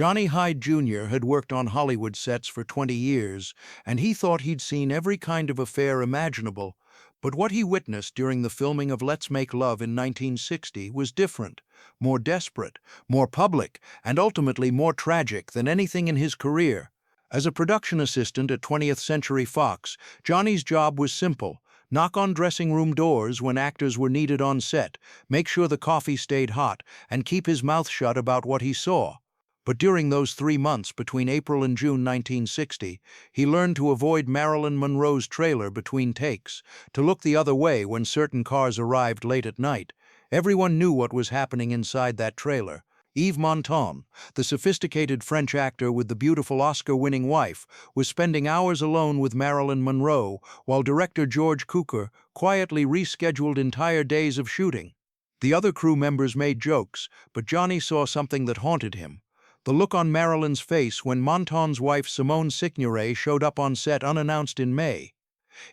Johnny Hyde Jr. had worked on Hollywood sets for 20 years, and he thought he'd seen every kind of affair imaginable. But what he witnessed during the filming of Let's Make Love in 1960 was different, more desperate, more public, and ultimately more tragic than anything in his career. As a production assistant at 20th Century Fox, Johnny's job was simple: knock on dressing room doors when actors were needed on set, make sure the coffee stayed hot, and keep his mouth shut about what he saw. But during those 3 months between April and June 1960, he learned to avoid Marilyn Monroe's trailer between takes, to look the other way when certain cars arrived late at night. Everyone knew what was happening inside that trailer. Yves Montand, the sophisticated French actor with the beautiful Oscar-winning wife, was spending hours alone with Marilyn Monroe, while director George Cukor quietly rescheduled entire days of shooting. The other crew members made jokes, but Johnny saw something that haunted him: the look on Marilyn's face when Montand's wife Simone Signoret showed up on set unannounced in May.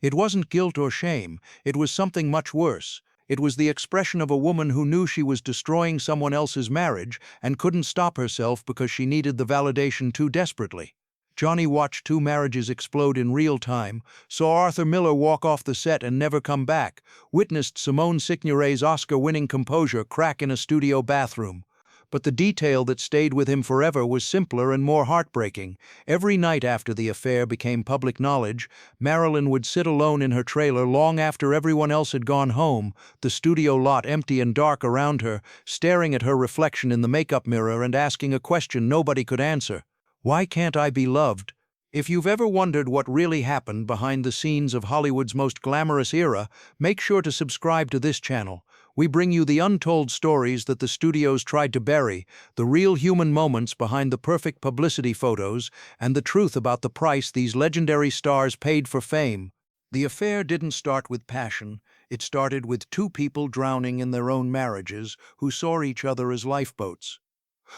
It wasn't guilt or shame, it was something much worse. It was the expression of a woman who knew she was destroying someone else's marriage and couldn't stop herself because she needed the validation too desperately. Johnny watched 2 marriages explode in real time, saw Arthur Miller walk off the set and never come back, witnessed Simone Signoret's Oscar-winning composure crack in a studio bathroom. But the detail that stayed with him forever was simpler and more heartbreaking. Every night after the affair became public knowledge, Marilyn would sit alone in her trailer long after everyone else had gone home, the studio lot empty and dark around her, staring at her reflection in the makeup mirror and asking a question nobody could answer: why can't I be loved? If you've ever wondered what really happened behind the scenes of Hollywood's most glamorous era, make sure to subscribe to this channel. We bring you the untold stories that the studios tried to bury, the real human moments behind the perfect publicity photos, and the truth about the price these legendary stars paid for fame. The affair didn't start with passion. It started with 2 people drowning in their own marriages who saw each other as lifeboats.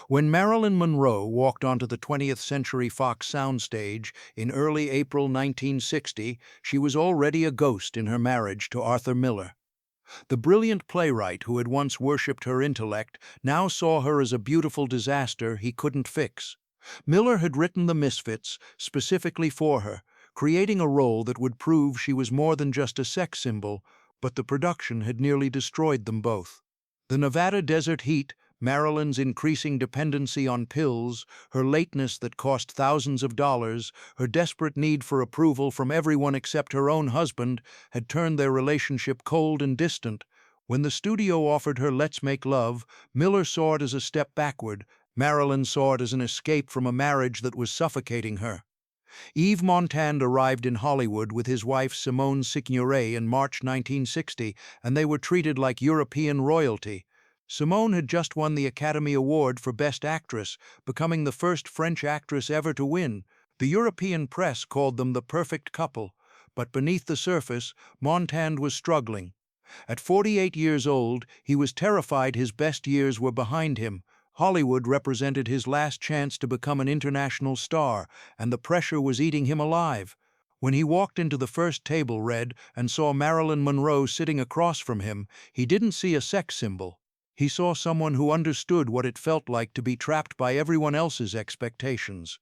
When Marilyn Monroe walked onto the 20th Century Fox soundstage in early April 1960, she was already a ghost in her marriage to Arthur Miller. The brilliant playwright who had once worshipped her intellect now saw her as a beautiful disaster he couldn't fix. Miller had written The Misfits specifically for her, creating a role that would prove she was more than just a sex symbol, but the production had nearly destroyed them both. The Nevada desert heat, Marilyn's increasing dependency on pills, her lateness that cost thousands of dollars, her desperate need for approval from everyone except her own husband, had turned their relationship cold and distant. When the studio offered her Let's Make Love, Miller saw it as a step backward. Marilyn saw it as an escape from a marriage that was suffocating her. Yves Montand arrived in Hollywood with his wife Simone Signoret in March 1960, and they were treated like European royalty. Simone had just won the Academy Award for Best Actress, becoming the first French actress ever to win. The European press called them the perfect couple, but beneath the surface, Montand was struggling. At 48 years old, he was terrified his best years were behind him. Hollywood represented his last chance to become an international star, and the pressure was eating him alive. When he walked into the first table read and saw Marilyn Monroe sitting across from him, he didn't see a sex symbol. He saw someone who understood what it felt like to be trapped by everyone else's expectations.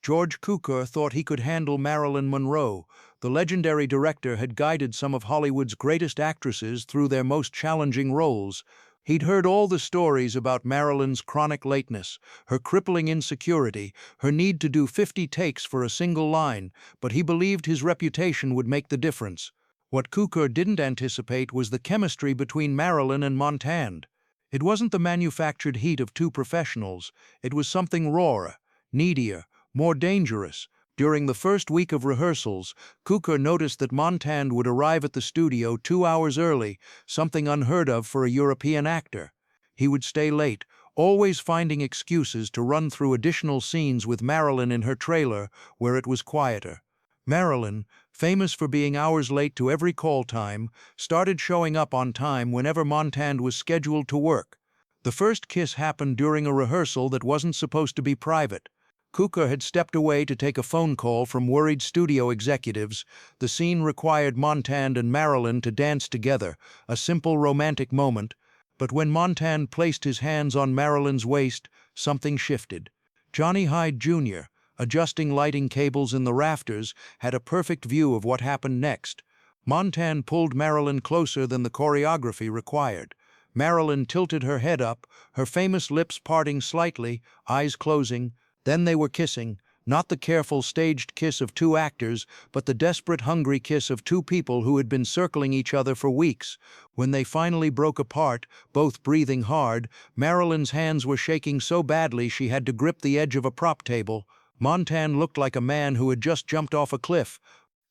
George Cukor thought he could handle Marilyn Monroe. The legendary director had guided some of Hollywood's greatest actresses through their most challenging roles. He'd heard all the stories about Marilyn's chronic lateness, her crippling insecurity, her need to do 50 takes for a single line, but he believed his reputation would make the difference. What Cukor didn't anticipate was the chemistry between Marilyn and Montand. It wasn't the manufactured heat of 2 professionals, it was something rawer, needier, more dangerous. During the first week of rehearsals, Cukor noticed that Montand would arrive at the studio 2 hours early, something unheard of for a European actor. He would stay late, always finding excuses to run through additional scenes with Marilyn in her trailer, where it was quieter. Marilyn, famous for being hours late to every call time, started showing up on time whenever Montand was scheduled to work. The first kiss happened during a rehearsal that wasn't supposed to be private. Cukor had stepped away to take a phone call from worried studio executives. The scene required Montand and Marilyn to dance together, a simple romantic moment. But when Montand placed his hands on Marilyn's waist, something shifted. Johnny Hyde Jr., adjusting lighting cables in the rafters, had a perfect view of what happened next. Montand pulled Marilyn closer than the choreography required. Marilyn tilted her head up, her famous lips parting slightly, eyes closing. Then they were kissing, not the careful, staged kiss of two actors, but the desperate, hungry kiss of two people who had been circling each other for weeks. When they finally broke apart, both breathing hard, Marilyn's hands were shaking so badly she had to grip the edge of a prop table. Montand looked like a man who had just jumped off a cliff.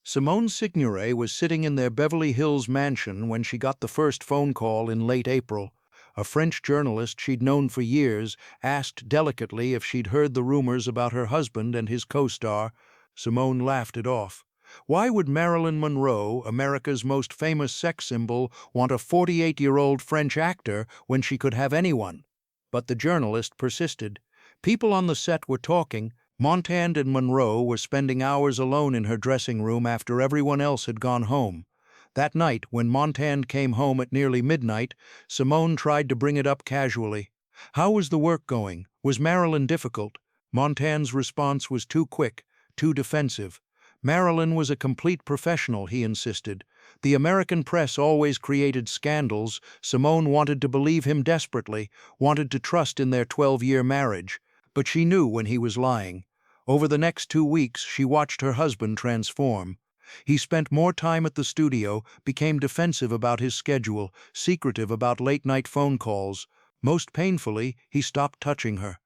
Simone Signoret was sitting in their Beverly Hills mansion when she got the first phone call in late April. A French journalist she'd known for years asked delicately if she'd heard the rumors about her husband and his co-star. Simone laughed it off. Why would Marilyn Monroe, America's most famous sex symbol, want a 48-year-old French actor when she could have anyone? But the journalist persisted. People on the set were talking. Montand and Monroe were spending hours alone in her dressing room after everyone else had gone home. That night, when Montand came home at nearly midnight, Simone tried to bring it up casually. How was the work going? Was Marilyn difficult? Montand's response was too quick, too defensive. Marilyn was a complete professional, he insisted. The American press always created scandals. Simone wanted to believe him desperately, wanted to trust in their 12-year marriage. But she knew when he was lying. Over the next 2 weeks, she watched her husband transform. He spent more time at the studio, became defensive about his schedule, secretive about late-night phone calls. Most painfully, he stopped touching her.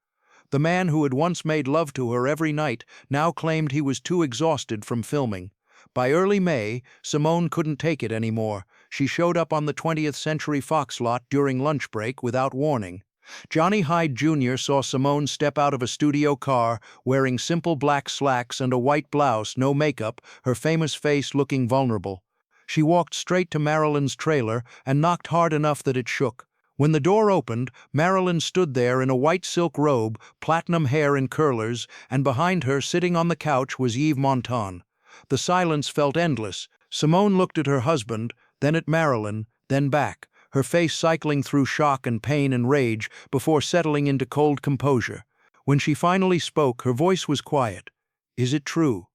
The man who had once made love to her every night now claimed he was too exhausted from filming. By early May, Simone couldn't take it anymore. She showed up on the 20th Century Fox lot during lunch break without warning. Johnny Hyde Jr. saw Simone step out of a studio car, wearing simple black slacks and a white blouse, no makeup, her famous face looking vulnerable. She walked straight to Marilyn's trailer and knocked hard enough that it shook. When the door opened, Marilyn stood there in a white silk robe, platinum hair in curlers, and behind her, sitting on the couch, was Yves Montand. The silence felt endless. Simone looked at her husband, then at Marilyn, then back, her face cycling through shock and pain and rage before settling into cold composure. When she finally spoke, her voice was quiet. "Is it true?"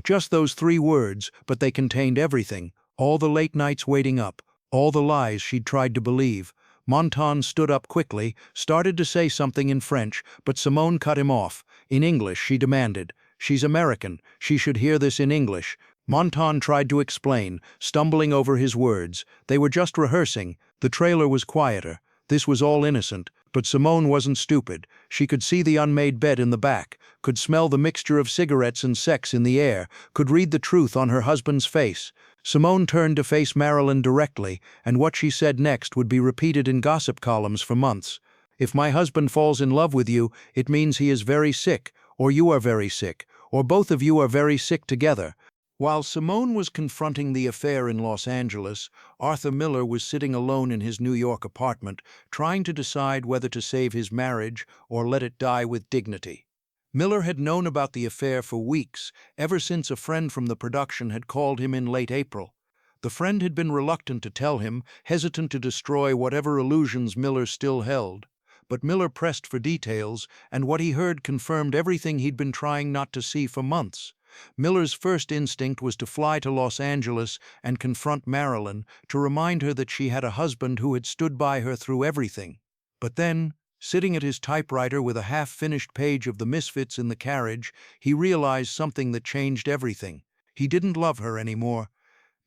Just those 3 words, but they contained everything. All the late nights waiting up, all the lies she'd tried to believe. Montand stood up quickly, started to say something in French, but Simone cut him off. In English, she demanded. "She's American. She should hear this in English." Montand tried to explain, stumbling over his words. They were just rehearsing. The trailer was quieter. This was all innocent. But Simone wasn't stupid. She could see the unmade bed in the back, could smell the mixture of cigarettes and sex in the air, could read the truth on her husband's face. Simone turned to face Marilyn directly, and what she said next would be repeated in gossip columns for months. "If my husband falls in love with you, it means he is very sick, or you are very sick, or both of you are very sick together." While Simone was confronting the affair in Los Angeles, Arthur Miller was sitting alone in his New York apartment, trying to decide whether to save his marriage or let it die with dignity. Miller had known about the affair for weeks, ever since a friend from the production had called him in late April. The friend had been reluctant to tell him, hesitant to destroy whatever illusions Miller still held. But Miller pressed for details, and what he heard confirmed everything he'd been trying not to see for months. Miller's first instinct was to fly to Los Angeles and confront Marilyn, to remind her that she had a husband who had stood by her through everything. But then, sitting at his typewriter with a half-finished page of The Misfits in the carriage, he realized something that changed everything. He didn't love her anymore.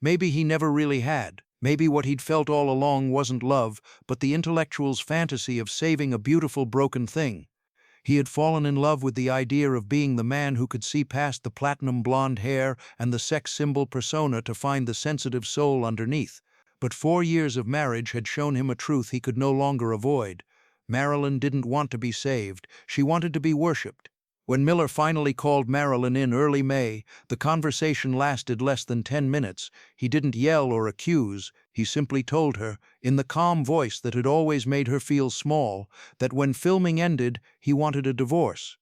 Maybe he never really had. Maybe what he'd felt all along wasn't love, but the intellectual's fantasy of saving a beautiful broken thing. He had fallen in love with the idea of being the man who could see past the platinum blonde hair and the sex symbol persona to find the sensitive soul underneath. But 4 years of marriage had shown him a truth he could no longer avoid. Marilyn didn't want to be saved. She wanted to be worshipped. When Miller finally called Marilyn in early May, the conversation lasted less than 10 minutes. He didn't yell or accuse. He simply told her, in the calm voice that had always made her feel small, that when filming ended, he wanted a divorce.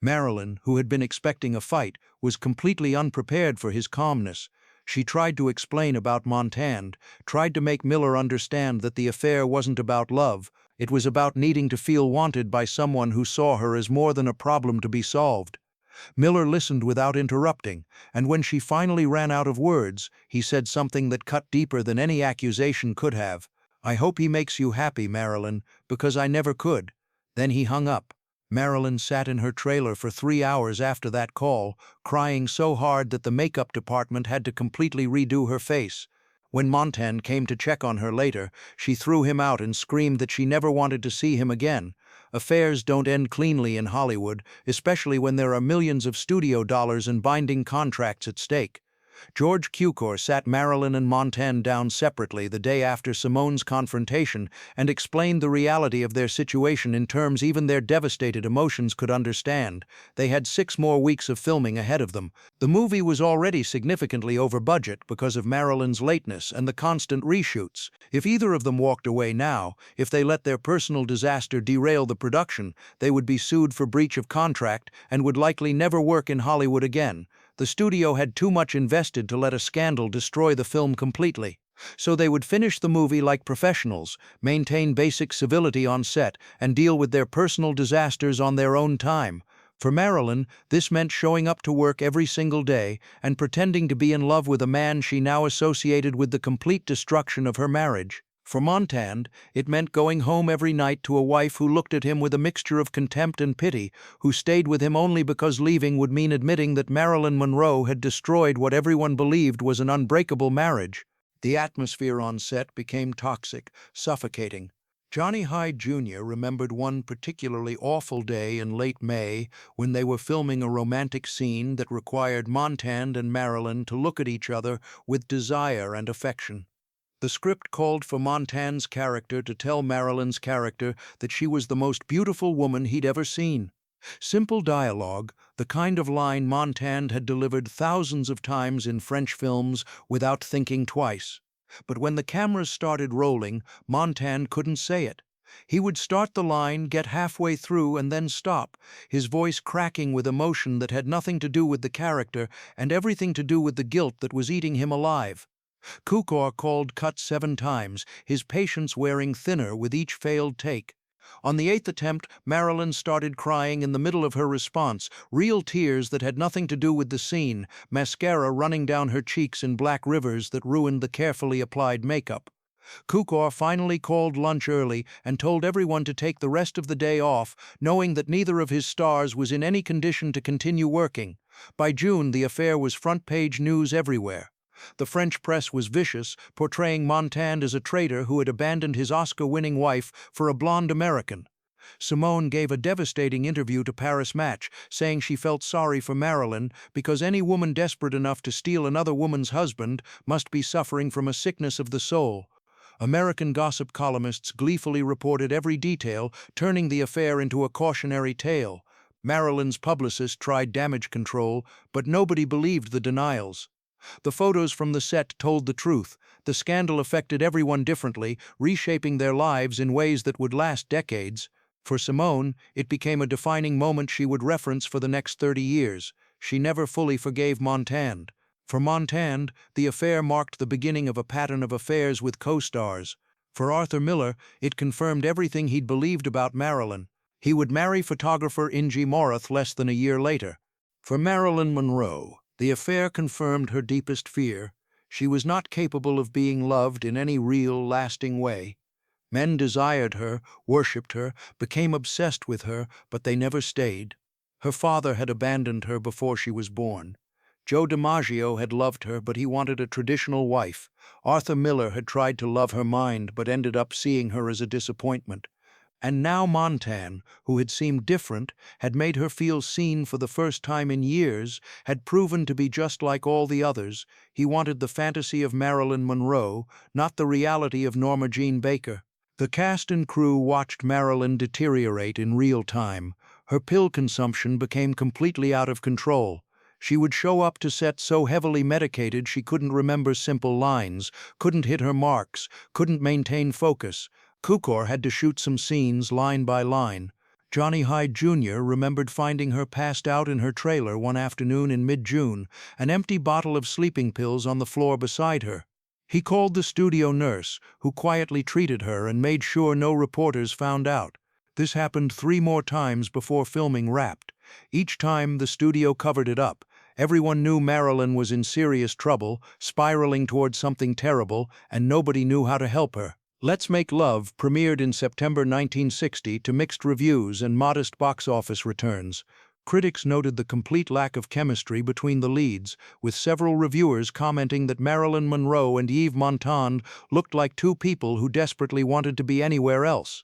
Marilyn, who had been expecting a fight, was completely unprepared for his calmness. She tried to explain about Montand, tried to make Miller understand that the affair wasn't about love. It was about needing to feel wanted by someone who saw her as more than a problem to be solved. Miller listened without interrupting, and when she finally ran out of words, he said something that cut deeper than any accusation could have. "I hope he makes you happy, Marilyn, because I never could." Then he hung up. Marilyn sat in her trailer for 3 hours after that call, crying so hard that the makeup department had to completely redo her face. When Montand came to check on her later, she threw him out and screamed that she never wanted to see him again. Affairs don't end cleanly in Hollywood, especially when there are millions of studio dollars and binding contracts at stake. George Cukor sat Marilyn and Montand down separately the day after Simone's confrontation and explained the reality of their situation in terms even their devastated emotions could understand. They had 6 more weeks of filming ahead of them. The movie was already significantly over budget because of Marilyn's lateness and the constant reshoots. If either of them walked away now, if they let their personal disaster derail the production, they would be sued for breach of contract and would likely never work in Hollywood again. The studio had too much invested to let a scandal destroy the film completely. So they would finish the movie like professionals, maintain basic civility on set, and deal with their personal disasters on their own time. For Marilyn, this meant showing up to work every single day and pretending to be in love with a man she now associated with the complete destruction of her marriage. For Montand, it meant going home every night to a wife who looked at him with a mixture of contempt and pity, who stayed with him only because leaving would mean admitting that Marilyn Monroe had destroyed what everyone believed was an unbreakable marriage. The atmosphere on set became toxic, suffocating. Johnny Hyde Jr. remembered one particularly awful day in late May when they were filming a romantic scene that required Montand and Marilyn to look at each other with desire and affection. The script called for Montand's character to tell Marilyn's character that she was the most beautiful woman he'd ever seen. Simple dialogue, the kind of line Montand had delivered thousands of times in French films without thinking twice. But when the cameras started rolling, Montand couldn't say it. He would start the line, get halfway through, and then stop, his voice cracking with emotion that had nothing to do with the character and everything to do with the guilt that was eating him alive. Cukor called cut 7 times, his patience wearing thinner with each failed take. On the 8th attempt, Marilyn started crying in the middle of her response, real tears that had nothing to do with the scene, mascara running down her cheeks in black rivers that ruined the carefully applied makeup. Cukor finally called lunch early and told everyone to take the rest of the day off, knowing that neither of his stars was in any condition to continue working. By June, the affair was front-page news everywhere. The French press was vicious, portraying Montand as a traitor who had abandoned his Oscar-winning wife for a blonde American. Simone gave a devastating interview to Paris Match, saying she felt sorry for Marilyn because any woman desperate enough to steal another woman's husband must be suffering from a sickness of the soul. American gossip columnists gleefully reported every detail, turning the affair into a cautionary tale. Marilyn's publicist tried damage control, but nobody believed the denials. The photos from the set told the truth. The scandal affected everyone differently, reshaping their lives in ways that would last decades. For Simone, it became a defining moment she would reference for the next 30 years. She never fully forgave Montand. For Montand, the affair marked the beginning of a pattern of affairs with co-stars. For Arthur Miller, it confirmed everything he'd believed about Marilyn. He would marry photographer Yves Montand less than a year later. For Marilyn Monroe, the affair confirmed her deepest fear. She was not capable of being loved in any real, lasting way. Men desired her, worshipped her, became obsessed with her, but they never stayed. Her father had abandoned her before she was born. Joe DiMaggio had loved her, but he wanted a traditional wife. Arthur Miller had tried to love her mind, but ended up seeing her as a disappointment. And now Montand, who had seemed different, had made her feel seen for the first time in years, had proven to be just like all the others. He wanted the fantasy of Marilyn Monroe, not the reality of Norma Jean Baker. The cast and crew watched Marilyn deteriorate in real time. Her pill consumption became completely out of control. She would show up to set so heavily medicated she couldn't remember simple lines, couldn't hit her marks, couldn't maintain focus. Cukor had to shoot some scenes line by line. Johnny Hyde Jr. remembered finding her passed out in her trailer one afternoon in mid-June, an empty bottle of sleeping pills on the floor beside her. He called the studio nurse, who quietly treated her and made sure no reporters found out. This happened 3 more times before filming wrapped. Each time, the studio covered it up. Everyone knew Marilyn was in serious trouble, spiraling towards something terrible, and nobody knew how to help her. Let's Make Love premiered in September 1960 to mixed reviews and modest box office returns. Critics noted the complete lack of chemistry between the leads, with several reviewers commenting that Marilyn Monroe and Yves Montand looked like two people who desperately wanted to be anywhere else.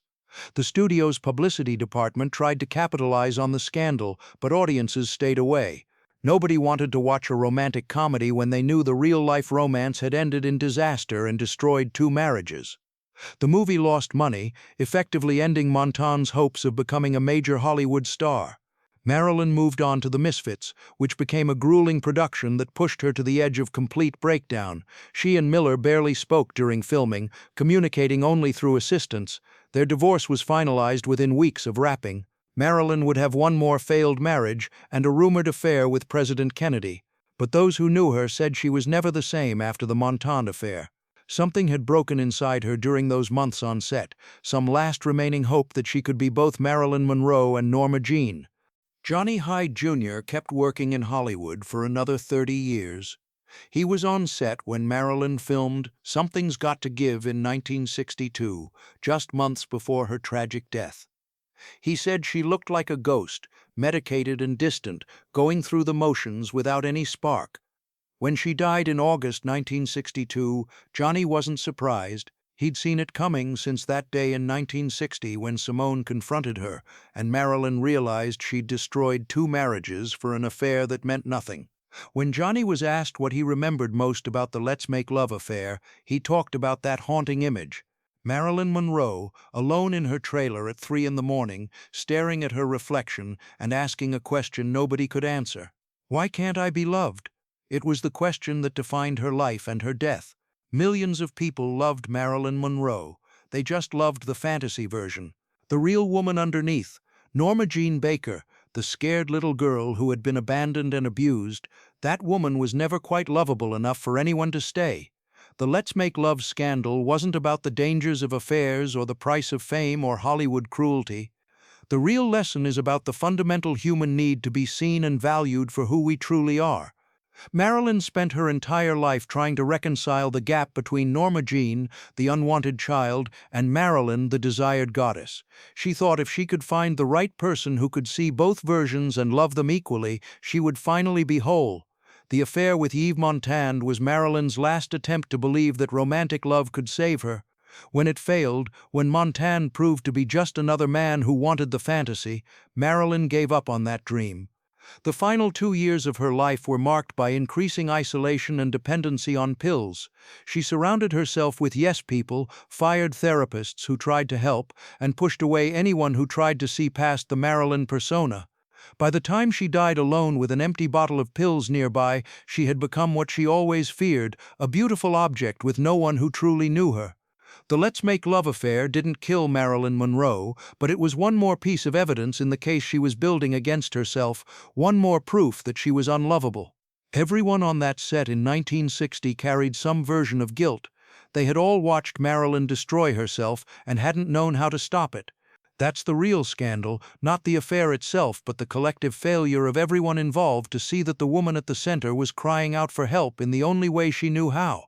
The studio's publicity department tried to capitalize on the scandal, but audiences stayed away. Nobody wanted to watch a romantic comedy when they knew the real-life romance had ended in disaster and destroyed 2 marriages. The movie lost money, effectively ending Montand's hopes of becoming a major Hollywood star. Marilyn moved on to The Misfits, which became a grueling production that pushed her to the edge of complete breakdown. She and Miller barely spoke during filming, communicating only through assistants. Their divorce was finalized within weeks of wrapping. Marilyn would have one more failed marriage and a rumored affair with President Kennedy. But those who knew her said she was never the same after the Montand affair. Something had broken inside her during those months on set, some last remaining hope that she could be both Marilyn Monroe and Norma Jean. Johnny Hyde Jr. kept working in Hollywood for another 30 years. He was on set when Marilyn filmed Something's Got to Give in 1962, just months before her tragic death. He said she looked like a ghost, medicated and distant, going through the motions without any spark. When she died in August 1962, Johnny wasn't surprised. He'd seen it coming since that day in 1960 when Simone confronted her, and Marilyn realized she'd destroyed 2 marriages for an affair that meant nothing. When Johnny was asked what he remembered most about the Let's Make Love affair, he talked about that haunting image. Marilyn Monroe, alone in her trailer at 3 in the morning, staring at her reflection and asking a question nobody could answer. Why can't I be loved? It was the question that defined her life and her death. Millions of people loved Marilyn Monroe. They just loved the fantasy version. The real woman underneath, Norma Jean Baker, the scared little girl who had been abandoned and abused, that woman was never quite lovable enough for anyone to stay. The Let's Make Love scandal wasn't about the dangers of affairs or the price of fame or Hollywood cruelty. The real lesson is about the fundamental human need to be seen and valued for who we truly are. Marilyn spent her entire life trying to reconcile the gap between Norma Jean, the unwanted child, and Marilyn, the desired goddess. She thought if she could find the right person who could see both versions and love them equally, she would finally be whole. The affair with Yves Montand was Marilyn's last attempt to believe that romantic love could save her. When it failed, when Montand proved to be just another man who wanted the fantasy, Marilyn gave up on that dream. The final 2 years of her life were marked by increasing isolation and dependency on pills. She surrounded herself with yes people, fired therapists who tried to help, and pushed away anyone who tried to see past the Marilyn persona. By the time she died alone with an empty bottle of pills nearby, she had become what she always feared, a beautiful object with no one who truly knew her. The Let's Make Love affair didn't kill Marilyn Monroe, but it was one more piece of evidence in the case she was building against herself, one more proof that she was unlovable. Everyone on that set in 1960 carried some version of guilt. They had all watched Marilyn destroy herself and hadn't known how to stop it. That's the real scandal, not the affair itself, but the collective failure of everyone involved to see that the woman at the center was crying out for help in the only way she knew how.